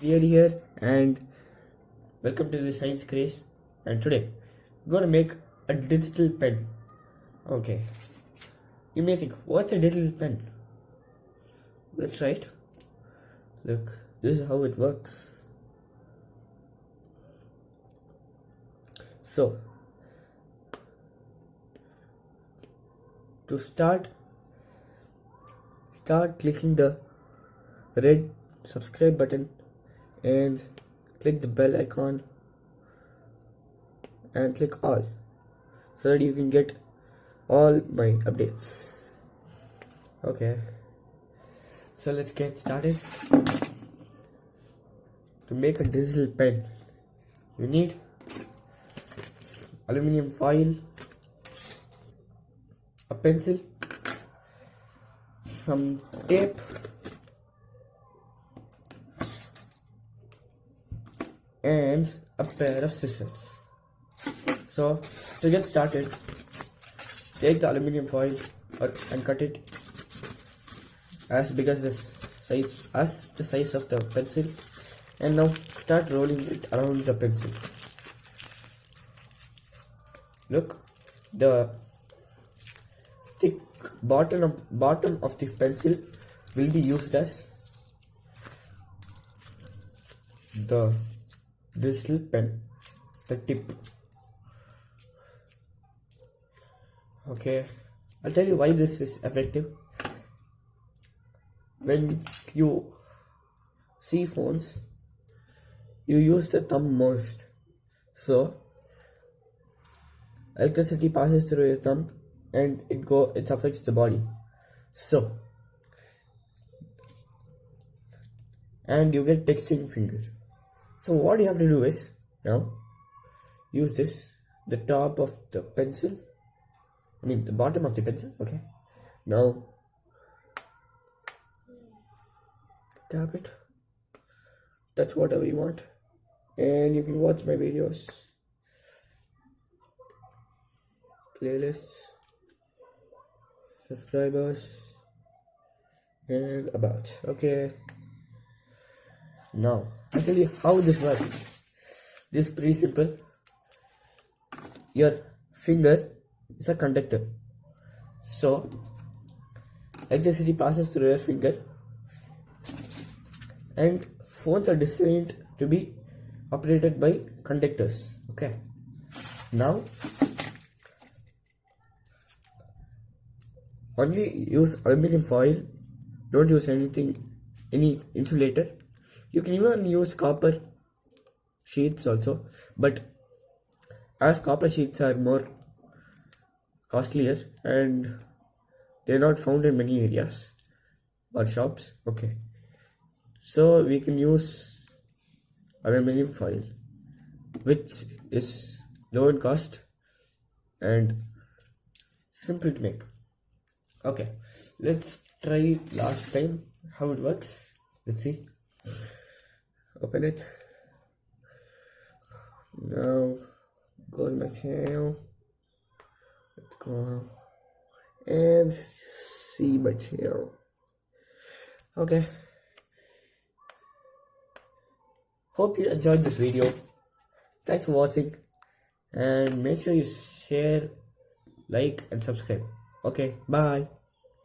Dear here and welcome to the Science Craze. And today we're gonna make a digital pen. Okay, you may think, what's a digital pen? That's right. Look, this is how it works. So, to start clicking the red subscribe button and click the bell icon and click all so that you can get all my updates. Okay, so let's get started. To make a digital pen, you need aluminum foil, a pencil, some tape, and a pair of scissors. So to get started, take the aluminum foil and cut it as big as the size of the pencil, and now start rolling it around the pencil. Look, the thick bottom of the pencil will be used as the digital pen, the tip. Okay, I'll tell you why this is effective. When you see phones, you use the thumb most, so electricity passes through your thumb and it affects the body. So, and you get texting finger. So what you have to do is, now use the top of the pencil, the bottom of the pencil. Okay, now tap it, touch whatever you want, and you can watch my videos, playlists, subscribers, and about. Okay, now I'll tell you how this works. This is pretty simple. Your finger is a conductor, so electricity passes through your finger, and phones are designed to be operated by conductors. Okay, now only use aluminum foil, don't use any insulator. You can even use copper sheets also, but as copper sheets are more costlier and they're not found in many areas or shops. Okay, so we can use aluminum foil, which is low in cost and simple to make. Okay, let's try last time how it works. Let's see. Open it. Now go to my channel. Let's go and see my channel. Okay, hope you enjoyed this video. Thanks for watching, and make sure you share, like, and subscribe. Okay, bye.